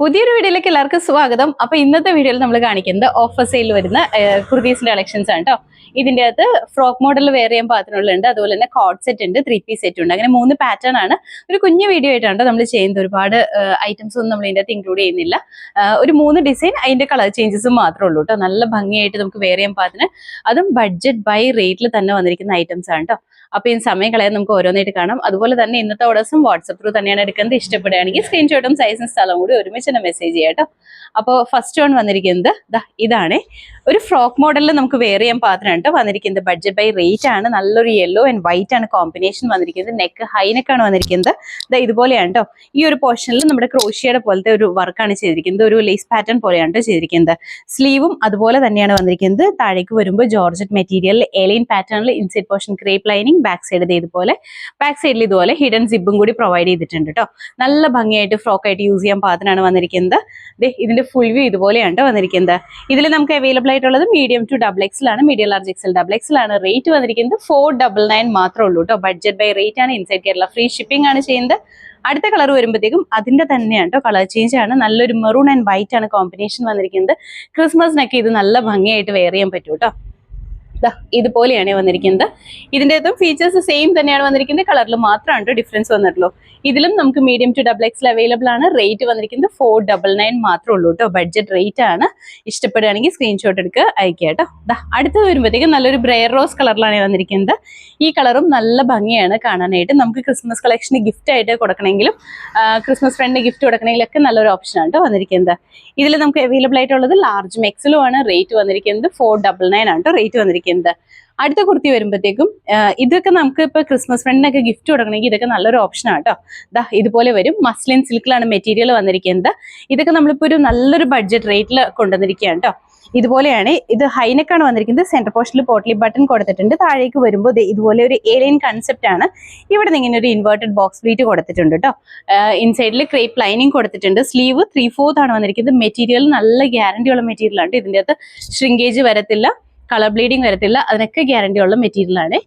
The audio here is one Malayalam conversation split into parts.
പുതിയൊരു വീഡിയോയിലേക്ക് എല്ലാവർക്കും സ്വാഗതം. അപ്പൊ ഇന്നത്തെ വീഡിയോയിൽ നമ്മൾ കാണിക്കുന്നത് ഓഫർ സെയിൽ വരുന്ന കുർത്തീസിന്റെ കളക്ഷൻസ് ആണ് കേട്ടോ. ഇതിന്റെ അകത്ത് ഫ്രോക്ക് മോഡൽ വെയർ ചെയ്യാൻ പാകത്തിനുള്ളുണ്ട്, അതുപോലെ തന്നെ കോഡ് സെറ്റ് ഉണ്ട്, 3 പീസ് സെറ്റ് ഉണ്ട്. അങ്ങനെ 3 പാറ്റേൺ ആണ്. ഒരു കുഞ്ഞു വീഡിയോ ആയിട്ടാണ് നമ്മൾ ചെയ്യുന്നത്. ഒരുപാട് ഐറ്റംസ് ഒന്നും നമ്മൾ ഇതിന്റെ അകത്ത് ഇൻക്ലൂഡ് ചെയ്യുന്നില്ല. ഒരു 3 ഡിസൈൻ, അതിന്റെ കളർ ചേഞ്ചസും മാത്രമേ ഉള്ളൂ കേട്ടോ. നല്ല ഭംഗിയായിട്ട് നമുക്ക് വെയർ ചെയ്യാൻ പാകത്തിന്, അതും ബഡ്ജറ്റ് ബൈ റേറ്റിൽ തന്നെ വന്നിരിക്കുന്ന ഐറ്റംസ് ആണ് കേട്ടോ. അപ്പൊ ഈ സമയം കളയാൻ നമുക്ക് ഓരോന്നായിട്ട് കാണാം. അതുപോലെ തന്നെ ഇന്നത്തെ ഓർഡേഴ്സും വാട്സ്ആപ്പ് ത്രൂ തന്നെയാണ് എടുക്കുന്നത്. ഇഷ്ടപ്പെടുകയാണെങ്കിൽ സ്ക്രീൻഷോട്ടും സൈസും സ്ഥലവും കൂടി ഒരുമിച്ച് തന്നെ മെസ്സേജ് ചെയ്യാം കേട്ടോ. അപ്പോൾ ഫസ്റ്റ് വൺ വന്നിരിക്കുന്നത് ഇതാണ്. ഒരു ഫ്രോക്ക് മോഡലിൽ നമുക്ക് വെയർ ചെയ്യാൻ പാകത്തിനാണ് കേട്ടോ വന്നിരിക്കുന്നത്. ബഡ്ജറ്റ് ബൈ റേറ്റ് ആണ്. നല്ലൊരു യെല്ലോ ആൻഡ് വൈറ്റ് ആണ് കോമ്പിനേഷൻ വന്നിരിക്കുന്നത്. നെക്ക് ഹൈനെക്കാണ് വന്നിരിക്കുന്നത്. ഇതുപോലെയാണ് കേട്ടോ. ഈ ഒരു പോർഷനിൽ നമ്മുടെ ക്രോഷ്യയുടെ പോലത്തെ ഒരു വർക്കാണ് ചെയ്തിരിക്കുന്നത്. ഒരു ലേസ് പാറ്റേൺ പോലെയാണ് കേട്ടോ ചെയ്തിരിക്കുന്നത്. സ്ലീവും അതുപോലെ തന്നെയാണ് വന്നിരിക്കുന്നത്. താഴേക്ക് വരുമ്പോൾ ജോർജറ്റ് മെറ്റീരിയൽ എലൈൻ പാറ്റേണിൽ inside portion crepe lining, back side ഇതുപോലെ, ബാക്ക് സൈഡിൽ ഇതുപോലെ ഹിഡൻ സിബും കൂടി പ്രൊവൈഡ് ചെയ്തിട്ടുണ്ട് കേട്ടോ. നല്ല ഭംഗിയായിട്ട് ഫ്രോക്ക് ആയിട്ട് യൂസ് ചെയ്യാൻ പാകത്തിനാണ് വന്നിരിക്കുന്നത്. ഇതിന്റെ ഫുൾ വ്യൂ ഇതുപോലെയാണ് വന്നിരിക്കുന്നത്. ഇതിൽ നമുക്ക് അവൈലബിൾ ആയിട്ടുള്ളത് മീഡിയം ടു XXL ആണ്. മീഡിയം ലാർജ് XL XXL ആണ്. റേറ്റ് വന്നിരിക്കുന്നത് 499 മാത്രമേ ഉള്ളൂ കേട്ടോ. ബഡ്ജറ്റ് ബൈ റേറ്റ് ആണ്. ഇൻസൈഡ് കേരള ഫ്രീ ഷിപ്പിംഗ് ആണ് ചെയ്യുന്നത്. അടുത്ത കളർ വരുമ്പോഴത്തേക്കും അതിന്റെ തന്നെയാണ് കേട്ടോ. കളർ ചേഞ്ച് ആണ്. നല്ലൊരു മെറൂൺ ആൻഡ് വൈറ്റ് ആണ് കോമ്പിനേഷൻ വന്നിരിക്കുന്നത്. ക്രിസ്മസിനൊക്കെ ഇത് നല്ല ഭംഗിയായിട്ട് വെയർ ചെയ്യാൻ പറ്റും കേട്ടോ. ഇതുപോലെയാണ് വന്നിരിക്കുന്നത്. ഇതിന്റെ ഫീച്ചേഴ്സ് സെയിം തന്നെയാണ് വന്നിരിക്കുന്നത്. കളറിൽ മാത്രമാണ് ഡിഫറൻസ് വന്നിട്ടുള്ളൂ. ഇതിലും നമുക്ക് മീഡിയം ടു XXL അവൈലബിൾ ആണ്. റേറ്റ് വന്നിരിക്കുന്നത് 499 മാത്രമേ ഉള്ളൂ കേട്ടോ. ബഡ്ജറ്റ് റേറ്റ് ആണ്. ഇഷ്ടപ്പെടുകയാണെങ്കിൽ സ്ക്രീൻഷോട്ട് എടുക്കുക, അയക്കുക കേട്ടോ. അടുത്തത് വരുമ്പോഴത്തേക്കും നല്ലൊരു ബ്രെയർ റോസ് കളറിലാണ് വന്നിരിക്കുന്നത്. ഈ കളറും നല്ല ഭംഗിയാണ് കാണാനായിട്ട്. നമുക്ക് ക്രിസ്മസ് കളക്ഷന് ഗിഫ്റ്റ് ആയിട്ട് കൊടുക്കണമെങ്കിലും ക്രിസ്മസ് ഫ്രണ്ടിന് ഗിഫ്റ്റ് കൊടുക്കണമെങ്കിലൊക്കെ നല്ലൊരു ഓപ്ഷൻ ആണ് കേട്ടോ വന്നിരിക്കുന്നത്. ഇതിൽ നമുക്ക് അവൈലബിൾ ആയിട്ടുള്ളത് ലാർജും എക്സലും ആണ്. റേറ്റ് വന്നിരിക്കുന്നത് 499 ആണ് കേട്ടോ റേറ്റ് വന്നിരിക്കുന്നത്. അടുത്ത കുർത്തി വരുമ്പോഴത്തേക്കും ഇതൊക്കെ നമുക്ക് ഇപ്പൊ ക്രിസ്മസ് ഫ്രണ്ടിനൊക്കെ ഗിഫ്റ്റ് കൊടുക്കണമെങ്കിൽ ഇതൊക്കെ നല്ലൊരു ഓപ്ഷൻ ആണ് കേട്ടോ. ഇതുപോലെ വരും. മസ്ലിൻ സിൽക്കിലാണ് മെറ്റീരിയൽ വന്നിരിക്കുന്നത്. ഇതൊക്കെ നമ്മളിപ്പോ ഒരു നല്ലൊരു ബഡ്ജറ്റ് റേറ്റിൽ കൊണ്ടുവന്നിരിക്കുകയാണ് കേട്ടോ. ഇതുപോലെയാണ്. ഇത് ഹൈനെക്കാണ് വന്നിരിക്കുന്നത്. സെന്റർ പോർഷനിൽ പോട്ട്ലി ബട്ടൺ കൊടുത്തിട്ടുണ്ട്. താഴേക്ക് വരുമ്പോൾ ഇതുപോലെ ഒരു ഏലിയൻ കൺസെപ്റ്റ് ആണ്. ഇവിടെ നിന്ന് ഇങ്ങനെ ഒരു ഇൻവേർട്ടഡ് ബോക്സ് പ്ലീറ്റ് കൊടുത്തിട്ടുണ്ട് കേട്ടോ. ഇൻസൈഡിൽ ക്രേപ്പ് ലൈനിങ് കൊടുത്തിട്ടുണ്ട്. സ്ലീവ് 3/4 ആണ് വന്നിരിക്കുന്നത്. മെറ്റീരിയൽ നല്ല ഗ്യാരണ്ടി ഉള്ള മെറ്റീരിയൽ ആണ്. ഇതിന്റെ അകത്ത് ഷ്രിങ്കേജ് വരത്തില്ല, കളർ ബ്ലീഡിങ് വരത്തില്ല. അതിനൊക്കെ ഗ്യാരണ്ടി ഉള്ള മെറ്റീരിയൽ ആണ്.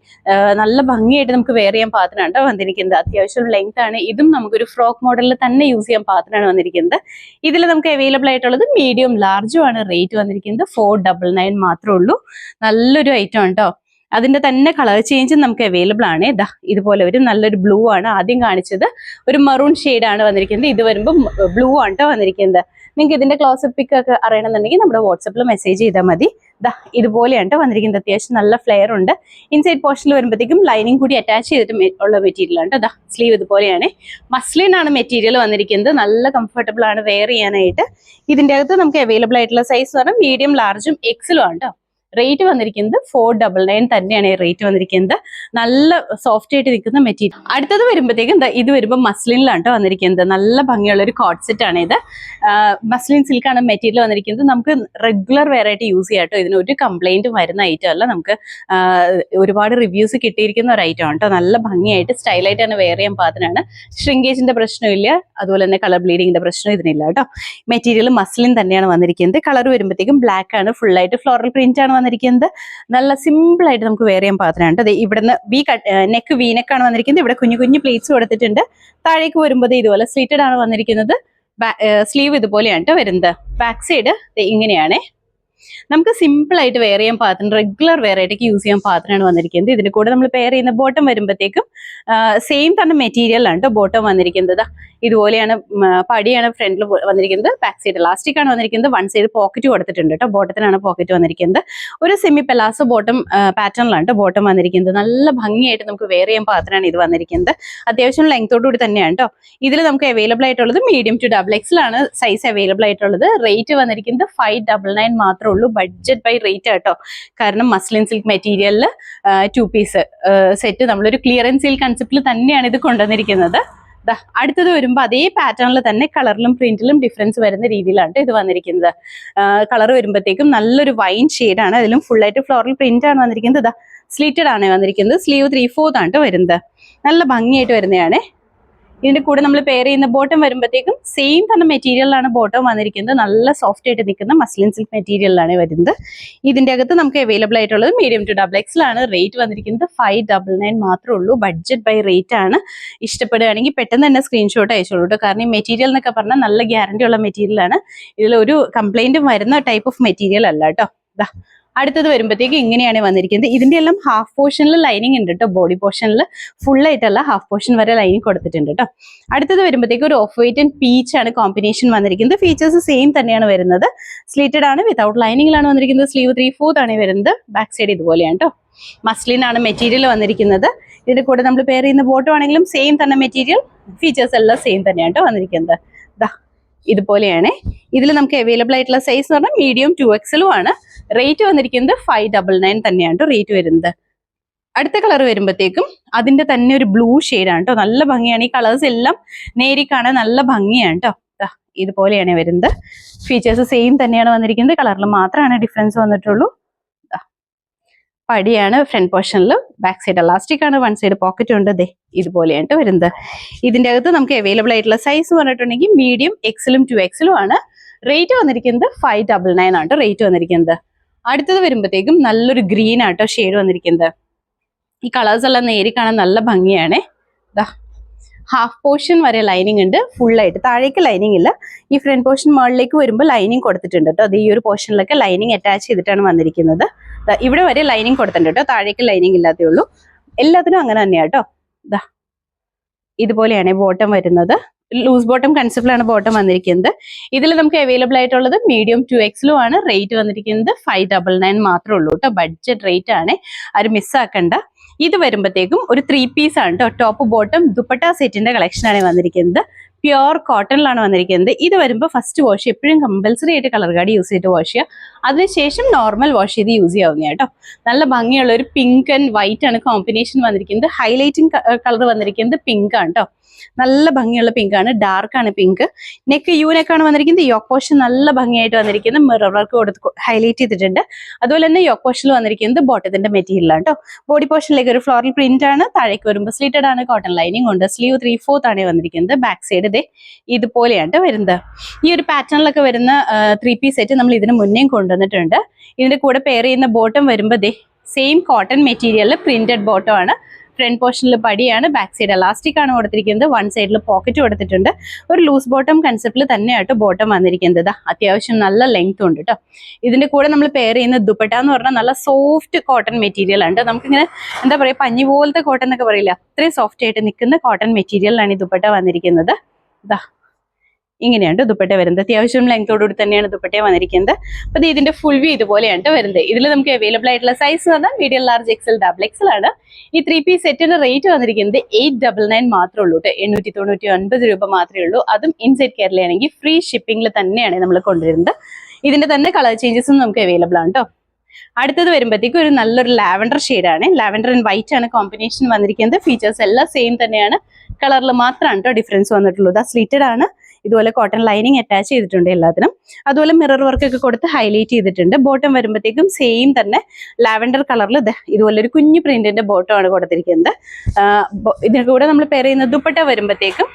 നല്ല ഭംഗിയായിട്ട് നമുക്ക് വെയർ ചെയ്യാൻ പാകത്തിനാണ് വന്നിരിക്കുന്നത്. അത്യാവശ്യം ലെങ്ത് ആണ്. ഇതും നമുക്കൊരു ഫ്രോക്ക് മോഡലിൽ തന്നെ യൂസ് ചെയ്യാൻ പാകത്തിനാണ് വന്നിരിക്കുന്നത്. ഇതിൽ നമുക്ക് അവൈലബിൾ ആയിട്ടുള്ളത് മീഡിയം ലാർജും ആണ്. റേറ്റ് വന്നിരിക്കുന്നത് 499 മാത്രമേ ഉള്ളൂ. നല്ലൊരു ഐറ്റം ആണ് കേട്ടോ. അതിന്റെ തന്നെ കളർ ചേഞ്ചും നമുക്ക് അവൈലബിൾ ആണ്. ഇതുപോലെ ഒരു നല്ലൊരു ബ്ലൂ ആണ് ആദ്യം കാണിച്ചത്. ഒരു മറൂൺ ഷെയ്ഡ് ആണ് വന്നിരിക്കുന്നത്. ഇത് വരുമ്പോൾ ബ്ലൂ ആണ് കേട്ടോ വന്നിരിക്കുന്നത്. നിങ്ങൾക്ക് ഇതിന്റെ ക്ലോസ് പിക്ക് ഒക്കെ അറിയണമെന്നുണ്ടെങ്കിൽ നമ്മുടെ വാട്സപ്പിൽ മെസ്സേജ് ചെയ്താൽ മതി. ഇതുപോലെയാണ് കേട്ടോ വന്നിരിക്കുന്നത്. അത്യാവശ്യം നല്ല ഫ്ലെയർ ഉണ്ട്. ഇൻസൈഡ് പോർഷനിൽ വരുമ്പോഴത്തേക്കും ലൈനിങ് കൂടി അറ്റാച്ച് ചെയ്തിട്ട് ഉള്ള മെറ്റീരിയൽ ആണ് കേട്ടോ. സ്ലീവ് ഇതുപോലെയാണ്. മസ്ലിൻ ആണ് മെറ്റീരിയൽ വന്നിരിക്കുന്നത്. നല്ല കംഫർട്ടബിൾ ആണ് വെയർ ചെയ്യാനായിട്ട്. ഇതിന്റെ അകത്ത് നമുക്ക് അവൈലബിൾ ആയിട്ടുള്ള സൈസ് പറഞ്ഞാൽ മീഡിയം ലാർജും എക്സലും ആണ് കേട്ടോ. റേറ്റ് വന്നിരിക്കുന്നത് 499 തന്നെയാണ് റേറ്റ് വന്നിരിക്കുന്നത്. നല്ല സോഫ്റ്റ് ആയിട്ട് നിൽക്കുന്ന മെറ്റീരിയൽ. അടുത്തത് വരുമ്പോഴത്തേക്കും ഇത് വരുമ്പോൾ മസ്ലിനിലാണ് കേട്ടോ വന്നിരിക്കുന്നത്. നല്ല ഭംഗിയുള്ള ഒരു കോട്ട് സെറ്റ് ആണ് ഇത്. മസ്ലിൻ സിൽക്കാണ് മെറ്റീരിയൽ വന്നിരിക്കുന്നത്. നമുക്ക് റെഗുലർ വെയർ ആയിട്ട് യൂസ് ചെയ്യാം കേട്ടോ. ഇതിന് ഒരു കംപ്ലൈന്റും വരുന്ന ഐറ്റം അല്ല. നമുക്ക് ഒരുപാട് റിവ്യൂസ് കിട്ടിയിരിക്കുന്ന ഒരു ഐറ്റം ആണ് കേട്ടോ. നല്ല ഭംഗിയായിട്ട് സ്റ്റൈലായിട്ടാണ് വെയർ ചെയ്യാൻ പാകത്തിനാണ്. ഷ്രിങ്കേജിന്റെ പ്രശ്നമില്ല, അതുപോലെ തന്നെ കളർ ബ്ലീഡിങ്ങിന്റെ പ്രശ്നം ഇതിനില്ല കേട്ടോ. മെറ്റീരിയൽ മസ്ലിൻ തന്നെയാണ് വന്നിരിക്കുന്നത്. കളർ വരുമ്പോഴത്തേക്കും ബ്ലാക്ക് ആണ്. ഫുൾ ആയിട്ട് ഫ്ലോറൽ പ്രിന്റ് ആണ് വന്നിരിക്കുന്നത്. നല്ല സിമ്പിൾ ആയിട്ട് നമുക്ക് വെയർ ചെയ്യാൻ പാകത്തിനാണ്. ഇവിടുന്ന് നെക്ക് വീനെക്കാണ് വന്നിരിക്കുന്നത്. ഇവിടെ കുഞ്ഞു കുഞ്ഞു പ്ലേറ്റ്സ് കൊടുത്തിട്ടുണ്ട്. താഴേക്ക് വരുമ്പോൾ ഇതുപോലെ സ്ലിറ്റഡ് ആണ് വന്നിരിക്കുന്നത്. സ്ലീവ് ഇതുപോലെയാണ് വരുന്നത്. ബാക്ക് സൈഡ് ഇങ്ങനെയാണ്. നമുക്ക് സിമ്പിൾ ആയിട്ട് വെയർ ചെയ്യാൻ പാകത്തിന്, റെഗുലർ വെയർ ആയിട്ടൊക്കെ യൂസ് ചെയ്യാൻ പാകത്തിനാണ് വന്നിരിക്കുന്നത്. ഇതിന്റെ കൂടെ നമ്മൾ പെയർ ചെയ്യുന്ന ബോട്ടം വരുമ്പോഴത്തേക്കും സെയിം തന്നെ മെറ്റീരിയലാണ് കേട്ടോ ബോട്ടം വന്നിരിക്കുന്നത്. ഇതുപോലെയാണ്. പടിയാണ് ഫ്രണ്ടിൽ വന്നിരിക്കുന്നത്. ബാക്ക് സൈഡ് ഇലാസ്റ്റിക് ആണ് വന്നിരിക്കുന്നത്. വൺ സൈഡ് പോക്കറ്റ് കൊടുത്തിട്ടുണ്ട് കേട്ടോ. ബോട്ടത്തിനാണ് പോക്കറ്റ് വന്നിരിക്കുന്നത്. ഒരു സെമി പെലാസോ ബോട്ടം പാറ്റേണിലാണ് കേട്ടോ ബോട്ടം വന്നിരിക്കുന്നത്. നല്ല ഭംഗിയായിട്ട് നമുക്ക് വെയർ ചെയ്യാൻ പാകത്തിനാണ് ഇത് വന്നിരിക്കുന്നത്. അത്യാവശ്യം ലെങ്തോടുകൂടി തന്നെയാണ് കേട്ടോ. ഇതിൽ നമുക്ക് അവൈലബിൾ ആയിട്ടുള്ളത് മീഡിയം ടു XXL ആണ് സൈസ് അവൈലബിൾ ആയിട്ടുള്ളത്. റേറ്റ് വന്നിരിക്കുന്നത് 599 മാത്രമേ ഉള്ളൂ. ബഡ്ജറ്റ് ബൈ റേറ്റ് കേട്ടോ. കാരണം മസ്ലിൻ സിൽക്ക് മെറ്റീരിയലിൽ 2 പീസ് സെറ്റ് നമ്മളൊരു ക്ലിയറൻസ് സെയിൽ കൺസെപ്റ്റിൽ തന്നെയാണ് ഇത് കൊണ്ടുവന്നിരിക്കുന്നത്. അടുത്തത് വരുമ്പോൾ അതേ പാറ്റേണിൽ തന്നെ കളറിലും പ്രിന്റിലും ഡിഫറൻസ് വരുന്ന രീതിയിലാണ് ഇത് വന്നിരിക്കുന്നത്. കളർ വരുമ്പോഴത്തേക്കും നല്ലൊരു വൈൻ ഷെയ്ഡാണ്. അതിലും ഫുൾ ആയിട്ട് ഫ്ലോറൽ പ്രിന്റ് ആണ് വന്നിരിക്കുന്നത്. സ്ലീറ്റഡ് ആണ് വന്നിരിക്കുന്നത്. സ്ലീവ് 3/4 ആണ് വരുന്നത്. നല്ല ഭംഗിയായിട്ട് വരുന്നതാണ്. ഇതിന്റെ കൂടെ നമ്മൾ പെയർ ചെയ്യുന്ന ബോട്ടം വരുമ്പോഴത്തേക്കും സെയിം തന്നെ മെറ്റീരിയലാണ് ബോട്ടം വന്നിരിക്കുന്നത്. നല്ല സോഫ്റ്റ് ആയിട്ട് നിൽക്കുന്ന മസ്ലിൻ സിൽക്ക് മെറ്റീരിയലാണ് വരുന്നത്. ഇതിന്റെ അകത്ത് നമുക്ക് അവൈലബിൾ ആയിട്ടുള്ളത് മീഡിയം ടു ഡബിൾ എക്സൽ ആണ്. റേറ്റ് വന്നിരിക്കുന്നത് 599 മാത്രമേ ഉള്ളൂ. ബഡ്ജറ്റ് ബൈ റേറ്റ് ആണ്. ഇഷ്ടപ്പെടുകയാണെങ്കിൽ പെട്ടെന്ന് തന്നെ സ്ക്രീൻഷോട്ട് അയച്ചോളൂ കേട്ടോ. കാരണം ഈ മെറ്റീരിയൽ എന്നൊക്കെ പറഞ്ഞാൽ നല്ല ഗ്യാരണ്ടി ഉള്ള മെറ്റീരിയൽ ആണ്. ഇതിലൊരു കംപ്ലൈന്റും വരുന്ന ടൈപ്പ് ഓഫ് മെറ്റീരിയൽ അല്ല കേട്ടോ. അടുത്തത് വരുമ്പോഴത്തേക്ക് ഇങ്ങനെയാണ് വന്നിരിക്കുന്നത്. ഇതിന്റെ എല്ലാം ഹാഫ് പോർഷനിൽ ലൈനിങ് ഉണ്ട് കേട്ടോ. ബോഡി പോർഷനിൽ ഫുൾ ആയിട്ടല്ല, ഹാഫ് പോർഷൻ വരെ ലൈനിങ് കൊടുത്തിട്ടുണ്ട് കേട്ടോ. അടുത്തത് വരുമ്പോഴത്തേക്ക് ഒരു ഓഫ് വൈറ്റ് ആൻഡ് പീച്ച് ആണ് കോമ്പിനേഷൻ വന്നിരിക്കുന്നത്. ഫീച്ചേഴ്സ് സെയിം തന്നെയാണ് വരുന്നത്. സ്ലീറ്റഡ് ആണ്, വിതൗട്ട് ലൈനിങ്ങിലാണ് വന്നിരിക്കുന്നത്. സ്ലീവ് 3/4 ആണ് വരുന്നത്. ബാക്ക് സൈഡ് ഇതുപോലെയാണ് കേട്ടോ. മസ്ലിൻ ആണ് മെറ്റീരിയൽ വന്നിരിക്കുന്നത്. ഇതിന്റെ കൂടെ നമ്മൾ പെയർ ചെയ്യുന്ന ബോട്ടം ആണെങ്കിലും സെയിം തന്നെ മെറ്റീരിയൽ, ഫീച്ചേഴ്സ് എല്ലാം സെയിം തന്നെയാണ് കേട്ടോ വന്നിരിക്കുന്നത്. ഇതുപോലെയാണ്. ഇതിൽ നമുക്ക് അവൈലബിൾ ആയിട്ടുള്ള സൈസ് എന്ന് പറഞ്ഞാൽ മീഡിയം 2XL ആണ്. റേറ്റ് വന്നിരിക്കുന്നത് 599 തന്നെയാണ് റേറ്റ് വരുന്നത്. അടുത്ത കളർ വരുമ്പോഴത്തേക്കും അതിന്റെ തന്നെ ഒരു ബ്ലൂ ഷെയ്ഡാണ് കേട്ടോ. നല്ല ഭംഗിയാണ്. ഈ കളേഴ്സ് എല്ലാം നേരി കാണാൻ നല്ല ഭംഗിയാണ് കേട്ടോ. ഇതുപോലെയാണ് വരുന്നത്. ഫീച്ചേഴ്സ് സെയിം തന്നെയാണ് വന്നിരിക്കുന്നത്. കളറിൽ മാത്രമാണ് ഡിഫറൻസ് വന്നിട്ടുള്ളൂ. പടിയാണ് ഫ്രണ്ട് പോർഷനിൽ, ബാക്ക് സൈഡ് എലാസ്റ്റിക് ആണ്, വൺ സൈഡ് പോക്കറ്റ് ഉണ്ട്. ഇതുപോലെയാണ് വരുന്നത്. ഇതിന്റെ അകത്ത് നമുക്ക് അവൈലബിൾ ആയിട്ടുള്ള സൈസ് പറഞ്ഞിട്ടുണ്ടെങ്കിൽ മീഡിയം എക്സലും 2XL ആണ്. റേറ്റ് വന്നിരിക്കുന്നത് 599 ആണ് റേറ്റ് വന്നിരിക്കുന്നത്. അടുത്തത് വരുമ്പോഴത്തേക്കും നല്ലൊരു ഗ്രീൻ ആട്ടോ ഷെയ്ഡ് വന്നിരിക്കുന്നത്. ഈ കളേഴ്സ് എല്ലാം നേരി കാണാൻ നല്ല ഭംഗിയാണ്. ഹാഫ് പോർഷൻ വരെ ലൈനിങ് ഉണ്ട്. ഫുൾ ആയിട്ട് താഴേക്ക് ലൈനിങ് ഇല്ല. ഈ ഫ്രണ്ട് പോർഷൻ മുകളിലേക്ക് വരുമ്പോൾ ലൈനിങ് കൊടുത്തിട്ടുണ്ട് കേട്ടോ. അത് ഈ ഒരു പോർഷനിലൊക്കെ ലൈനിങ് അറ്റാച്ച് ചെയ്തിട്ടാണ് വന്നിരിക്കുന്നത്. ഇവിടെ വരെ ലൈനിങ് കൊടുത്തിട്ടുണ്ട് കേട്ടോ. താഴേക്ക് ലൈനിങ് ഇല്ലാത്തേ ഉള്ളൂ. എല്ലാത്തിനും അങ്ങനെ തന്നെയാണ് കേട്ടോ. ഇതുപോലെയാണ് ബോട്ടം വരുന്നത്. ലൂസ് ബോട്ടം കൺസെപ്റ്റിലാണ് ബോട്ടം വന്നിരിക്കുന്നത്. ഇതിൽ നമുക്ക് അവൈലബിൾ ആയിട്ടുള്ളത് മീഡിയം 2XL ആണ്. റേറ്റ് വന്നിരിക്കുന്നത് 599 മാത്രമേ ഉള്ളൂ കേട്ടോ. ബഡ്ജറ്റ് റേറ്റ് ആണ്, ആരും മിസ്സാക്കണ്ട. ഇത് വരുമ്പോഴത്തേക്കും ഒരു 3 പീസ് ആണ് കേട്ടോ. ടോപ്പ് ബോട്ടം ദുപ്പട്ട സെറ്റിന്റെ കളക്ഷൻ ആണ് വന്നിരിക്കുന്നത്. പ്യുർ കോട്ടണിലാണ് വന്നിരിക്കുന്നത്. ഇത് വരുമ്പോൾ ഫസ്റ്റ് വാഷ് എപ്പോഴും കമ്പൽസറി ആയിട്ട് കളർ കാർഡ് യൂസ് ചെയ്തിട്ട് വാഷ് ചെയ്യുക. അതിനുശേഷം നോർമൽ വാഷ് ചെയ്ത് യൂസ് ചെയ്യാവുന്ന കേട്ടോ. നല്ല ഭംഗിയുള്ള ഒരു പിങ്ക് ആൻഡ് വൈറ്റ് ആണ് കോമ്പിനേഷൻ വന്നിരിക്കുന്നത്. ഹൈലൈറ്റിംഗ് കളർ വന്നിരിക്കുന്നത് പിങ്ക് ആണ് കേട്ടോ. നല്ല ഭംഗിയുള്ള പിങ്ക് ആണ്, ഡാർക്ക് ആണ് പിങ്ക്. നെക്ക് യു നെക്കാണ് വന്നിരിക്കുന്നത്. യോക്ക് പോർഷൻ നല്ല ഭംഗിയായിട്ട് വന്നിരിക്കുന്നത്. മിറർ വർക്ക് കൊടുത്ത് ഹൈലൈറ്റ് ചെയ്തിട്ടുണ്ട്. അതുപോലെ തന്നെ യോക്ക് പോർഷനിൽ വന്നിരിക്കുന്നത് ബോട്ടത്തിന്റെ മെറ്റീരിയൽ ആണ് കേട്ടോ. ബോഡി പോർഷനിലേക്ക് ഒരു ഫ്ലോറൽ പ്രിന്റ് ആണ്. താഴേക്ക് വരുമ്പോൾ സ്ലീറ്റഡ് ആണ്, കോട്ടൺ ലൈനിങ് ഉണ്ട്. സ്ലീവ് 3/4 ആണ് വന്നിരിക്കുന്നത്. ബാക്ക് സൈഡ് ഇതുപോലെയാണ് വരുന്നത്. ഈ ഒരു പാറ്റേണിലൊക്കെ വരുന്ന 3 പീസ് സെറ്റ് നമ്മൾ ഇതിന് മുന്നേ കൊണ്ടുവന്നിട്ടുണ്ട്. ഇതിന്റെ കൂടെ പെയർ ചെയ്യുന്ന ബോട്ടം വരുമ്പോൾ സെയിം കോട്ടൺ മെറ്റീരിയലിൽ പ്രിന്റഡ് ബോട്ടം ആണ്. ഫ്രണ്ട് പോർഷനിൽ പടിയാണ്, ബാക്ക് സൈഡ് എലാസ്റ്റിക് ആണ് കൊടുത്തിരിക്കുന്നത്. വൺ സൈഡിൽ പോക്കറ്റ് കൊടുത്തിട്ടുണ്ട്. ഒരു ലൂസ് ബോട്ടം കൺസെപ്റ്റിൽ തന്നെയായിട്ട് ബോട്ടം വന്നിരിക്കുന്നത്. അത്യാവശ്യം നല്ല ലെങ്ത് ഉണ്ട് കേട്ടോ. ഇതിന്റെ കൂടെ നമ്മൾ പെയർ ചെയ്യുന്ന ദുപ്പട്ട എന്ന് പറഞ്ഞാൽ നല്ല സോഫ്റ്റ് കോട്ടൺ മെറ്റീരിയൽ ആണ്. നമുക്കിങ്ങനെ എന്താ പറയുക, പഞ്ഞി പോലത്തെ കോട്ടൺ എന്നൊക്കെ പറയില്ല, അത്രയും സോഫ്റ്റ് ആയിട്ട് നിൽക്കുന്ന കോട്ടൺ മെറ്റീരിയലാണ് ഈ ദുപ്പട്ട വന്നിരിക്കുന്നത്. ഇങ്ങനെയാണ് ദുപ്പട്ട വരുന്നത്. അത്യാവശ്യം ലെങ്തോടുകൂടി തന്നെയാണ് ദുപ്പട്ട വന്നിരിക്കുന്നത്. അപ്പൊ ഇതിന്റെ ഫുൾ വ്യൂ ഇതുപോലെയാണ് വരുന്നത്. ഇതിൽ നമുക്ക് അവൈലബിൾ ആയിട്ടുള്ള സൈസ് പറഞ്ഞാൽ മീഡിയം ലാർജ് XL XL ആണ്. ഈ 3 പീസ് സെറ്റിന്റെ റേറ്റ് വന്നിരിക്കുന്നത് 899 മാത്രമേ ഉള്ളൂ കേട്ടോ. 899 രൂപ മാത്രമേ ഉള്ളൂ. അതും ഇൻസൈഡ് കേരളയാണെങ്കിൽ ഫ്രീ ഷിപ്പിംഗിൽ തന്നെയാണ് നമ്മൾ കൊണ്ടുവരുന്നത്. ഇതിന്റെ തന്നെ കളർ ചേഞ്ചസും നമുക്ക് അവൈലബിൾ ആണ് കേട്ടോ. അടുത്തത് വരുമ്പോഴത്തേക്കും ഒരു നല്ലൊരു ലാവൻഡർ ഷെയ്ഡാണ്. ലാവൻഡർ ആൻഡ് വൈറ്റ് ആണ് കോമ്പിനേഷൻ വന്നിരിക്കുന്നത്. ഫീച്ചേഴ്സ് എല്ലാം സെയിം തന്നെയാണ്. കളറിൽ മാത്രമാണ് കേട്ടോ ഡിഫറൻസ് വന്നിട്ടുള്ളത്. സ്ലീറ്റഡ് ആണ്. ഇതുപോലെ കോട്ടൺ ലൈനിങ് അറ്റാച്ച് ചെയ്തിട്ടുണ്ട് എല്ലാത്തിനും. അതുപോലെ മിറർ വർക്ക് ഒക്കെ കൊടുത്ത് ഹൈലൈറ്റ് ചെയ്തിട്ടുണ്ട്. ബോട്ടം വരുമ്പോഴത്തേക്കും സെയിം തന്നെ ലാവൻഡർ കളറിൽ ഇതുപോലെ ഒരു കുഞ്ഞു പ്രിന്റിന്റെ ബോട്ടം ആണ് കൊടുത്തിരിക്കുന്നത്. ഇതിന് കൂടെ നമ്മൾ പെയർ ചെയ്യുന്ന ദുപ്പട്ട വരുമ്പോഴത്തേക്കും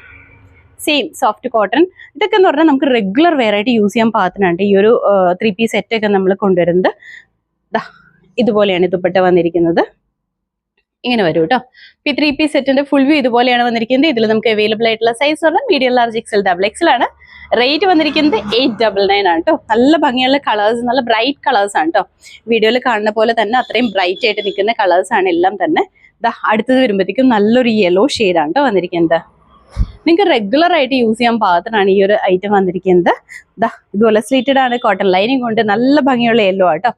സെയിം സോഫ്റ്റ് കോട്ടൺ. ഇതൊക്കെ എന്ന് പറഞ്ഞാൽ നമുക്ക് റെഗുലർ വെയർ ആയിട്ട് യൂസ് ചെയ്യാൻ പാകത്തിനാണ് ഈ ഒരു 3 പീസ് സെറ്റ് ഒക്കെ നമ്മൾ കൊണ്ടുവരുന്നത്. ഇതുപോലെയാണ് ദുപ്പട്ട വന്നിരിക്കുന്നത്. ഇങ്ങനെ വരും കേട്ടോ. ഈ 3 പീസ് സെറ്റിന്റെ ഫുൾ വ്യൂ ഇതുപോലെയാണ് വന്നിരിക്കുന്നത്. ഇതിൽ നമുക്ക് അവൈലബിൾ ആയിട്ടുള്ള സൈസ് പറഞ്ഞാൽ മീഡിയം ലാർജ് XL XL ആണ്. റേറ്റ് വന്നിരിക്കുന്നത് 899 ആണ് കേട്ടോ. നല്ല ഭംഗിയുള്ള കളേഴ്സ്, നല്ല ബ്രൈറ്റ് കളേഴ്സ് ആണ് കേട്ടോ. വീഡിയോയിൽ കാണുന്ന പോലെ തന്നെ അത്രയും ബ്രൈറ്റ് ആയിട്ട് നിൽക്കുന്ന കളേഴ്സ് ആണ് എല്ലാം തന്നെ. അടുത്തത് വരുമ്പോഴത്തേക്കും നല്ലൊരു യെല്ലോ ഷെയ്ഡാണ് കേട്ടോ വന്നിരിക്കുന്നത്. നിങ്ങൾക്ക് റെഗുലർ ആയിട്ട് യൂസ് ചെയ്യാൻ പാകത്തിനാണ് ഈ ഒരു ഐറ്റം വന്നിരിക്കുന്നത്. ഇതുപോലെ സ്ലീറ്റഡ് ആണ്, കോട്ടൺ ലൈനിങ് കൊണ്ട് നല്ല ഭംഗിയുള്ള യെല്ലോ ആട്ടോ.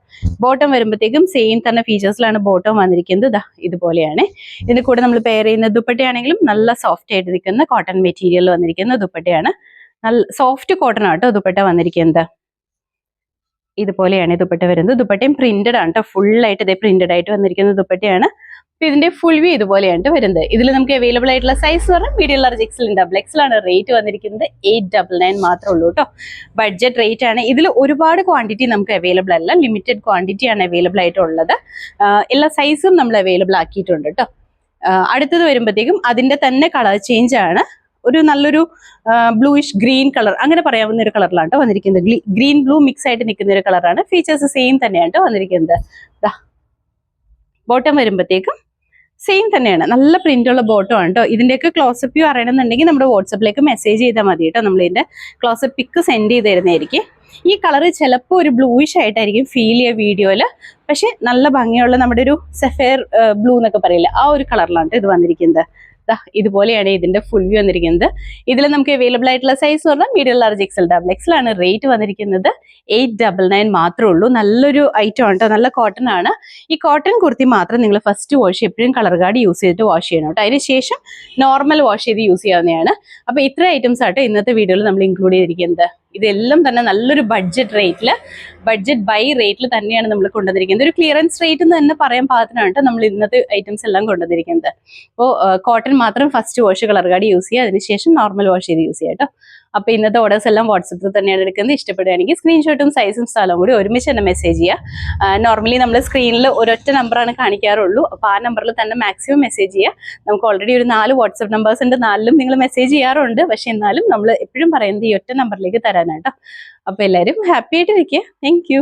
ബോട്ടം വരുമ്പോഴത്തേക്കും സെയിം തന്നെ ഫീച്ചേഴ്സിലാണ് ബോട്ടം വന്നിരിക്കുന്നത്. ഇതുപോലെയാണ്. ഇതിന്റെ കൂടെ നമ്മൾ പെയർ ചെയ്യുന്ന ദുപ്പട്ടയാണെങ്കിലും നല്ല സോഫ്റ്റ് ആയിട്ട് നിൽക്കുന്ന കോട്ടൺ മെറ്റീരിയൽ വന്നിരിക്കുന്ന ദുപ്പട്ടയാണ്. നല്ല സോഫ്റ്റ് കോട്ടൺ ആട്ടോ ദുപ്പട്ട വന്നിരിക്കുന്നത്. ഇതുപോലെയാണ് ദുപ്പട്ട വരുന്നത്. ദുപ്പട്ടയും പ്രിന്റഡ് ആണ് കേട്ടോ. ഫുൾ ആയിട്ട് പ്രിന്റഡ് ആയിട്ട് വന്നിരിക്കുന്ന ദുപ്പട്ടയാണ്. ഇതിന്റെ ഫുൾ വ്യൂ ഇതുപോലെയാണ് വരുന്നത്. ഇതിൽ നമുക്ക് അവൈലബിൾ ആയിട്ടുള്ള സൈസ് പറഞ്ഞാൽ മീഡിയം ലാർജ് XL XL ആണ്. റേറ്റ് വന്നിരിക്കുന്നത് 899 മാത്രമേ ഉള്ളൂ കേട്ടോ. ബഡ്ജറ്റ് റേറ്റ് ആണ്. ഇതിൽ ഒരുപാട് ക്വാണ്ടിറ്റി നമുക്ക് അവൈലബിൾ അല്ല, ലിമിറ്റഡ് ക്വാണ്ടിറ്റി ആണ് അവൈലബിൾ ആയിട്ടുള്ളത്. എല്ലാ സൈസും നമ്മൾ അവൈലബിൾ ആക്കിയിട്ടുണ്ട് കേട്ടോ. അടുത്തത് വരുമ്പോഴത്തേക്കും അതിന്റെ തന്നെ കളർ ചേഞ്ച് ആണ്. ഒരു നല്ലൊരു ബ്ലൂയിഷ് ഗ്രീൻ കളർ അങ്ങനെ പറയാവുന്ന ഒരു കളറിലാണ് കേട്ടോ വന്നിരിക്കുന്നത്. ഗ്രീൻ ബ്ലൂ മിക്സ് ആയിട്ട് നിൽക്കുന്ന ഒരു കളറാണ്. ഫീച്ചേഴ്സ് സെയിം തന്നെയാണ് കേട്ടോ വന്നിരിക്കുന്നത്. ബോട്ടം വരുമ്പോഴത്തേക്കും സെയിം തന്നെയാണ്, നല്ല പ്രിന്റ് ഉള്ള ബോട്ടം ആണ് കേട്ടോ. ഇതിന്റെയൊക്കെ ക്ലോസപ്പ് വ്യൂ അറിയണമെന്നുണ്ടെങ്കിൽ നമ്മുടെ വാട്സപ്പിലേക്ക് മെസ്സേജ് ചെയ്താൽ മതി കേട്ടോ. നമ്മൾ ഇതിന്റെ ക്ലോസപ്പ് പിക്ക് സെൻഡ് ചെയ്ത് തരുന്നതായിരിക്കും. ഈ കളർ ചിലപ്പോൾ ഒരു ബ്ലൂയിഷ് ആയിട്ടായിരിക്കും ഫീൽ ചെയ്യുക വീഡിയോയിൽ, പക്ഷെ നല്ല ഭംഗിയുള്ള നമ്മുടെ ഒരു സഫയർ ബ്ലൂ എന്നൊക്കെ പറയില്ല, ആ ഒരു കളറിലാണ് ഇത് വന്നിരിക്കുന്നത്. ഇതുപോലെയാണ് ഇതിന്റെ ഫുൾ വ്യൂ വന്നിരിക്കുന്നത്. ഇതിൽ നമുക്ക് അവൈലബിൾ ആയിട്ടുള്ള സൈസ് പറഞ്ഞാൽ മീഡിയം ലാർജ് എക്സൽ XL ആണ്. റേറ്റ് വന്നിരിക്കുന്നത് 899 മാത്രമേ ഉള്ളൂ. നല്ലൊരു ഐറ്റം ആണ് കേട്ടോ, നല്ല കോട്ടൺ ആണ്. ഈ കോട്ടൺ കുർത്തി മാത്രം നിങ്ങൾ ഫസ്റ്റ് വാഷ് എപ്പോഴും കളർ ഗാർഡ് യൂസ് ചെയ്തിട്ട് വാഷ് ചെയ്യണം കേട്ടോ. അതിനുശേഷം നോർമൽ വാഷ് ചെയ്ത് യൂസ് ചെയ്യാവുന്നതാണ്. അപ്പൊ ഇത്ര ഐറ്റംസ് ആട്ടോ ഇന്നത്തെ വീഡിയോയിൽ നമ്മൾ ഇൻക്ലൂഡ് ചെയ്തിരിക്കുന്നത്. ഇതെല്ലാം തന്നെ നല്ലൊരു ബഡ്ജറ്റ് ബൈ റേറ്റിൽ തന്നെയാണ് നമ്മൾ കൊണ്ടുവന്നിരിക്കുന്നത്. ഒരു ക്ലിയറൻസ് റേറ്റ് എന്ന് തന്നെ പറയാൻ പാകത്തിനാണ് കേട്ടോ നമ്മൾ ഇന്നത്തെ ഐറ്റംസ് എല്ലാം കൊണ്ടുവന്നിരിക്കുന്നത്. അപ്പോൾ കോട്ടൺ മാത്രം first wash colour guard use ചെയ്യുക, അതിനുശേഷം നോർമൽ വാഷ് ചെയ്ത് യൂസ് ചെയ്യാം കേട്ടോ. അപ്പോൾ ഇന്നത്തെ ഓർഡേഴ്സ് എല്ലാം വാട്സപ്പിൽ തന്നെയാണ് എടുക്കുന്നത്. ഇഷ്ടപ്പെടുകയാണെങ്കിൽ സ്ക്രീൻഷോട്ടും സൈസും സ്ഥലവും കൂടി ഒരുമിച്ച് തന്നെ മെസ്സേജ് ചെയ്യുക. നോർമലി നമ്മൾ സ്ക്രീനിൽ ഒരൊറ്റ നമ്പറാണ് കാണിക്കാറുള്ളൂ. അപ്പോൾ ആ നമ്പറിൽ തന്നെ മാക്സിമം മെസ്സേജ് ചെയ്യുക. നമുക്ക് ഓൾറെഡി ഒരു 4 വാട്സപ്പ് നമ്പേഴ്സ് ഉണ്ട്, 4ലും നിങ്ങൾ മെസ്സേജ് ചെയ്യാറുണ്ട്. പക്ഷെ എന്നാലും നമ്മൾ എപ്പോഴും പറയുന്നത് ഈ ഒറ്റ നമ്പറിലേക്ക് തരാനാട്ടോ. അപ്പോൾ എല്ലാവരും ഹാപ്പി ആയിട്ടിരിക്കുക. Thank you.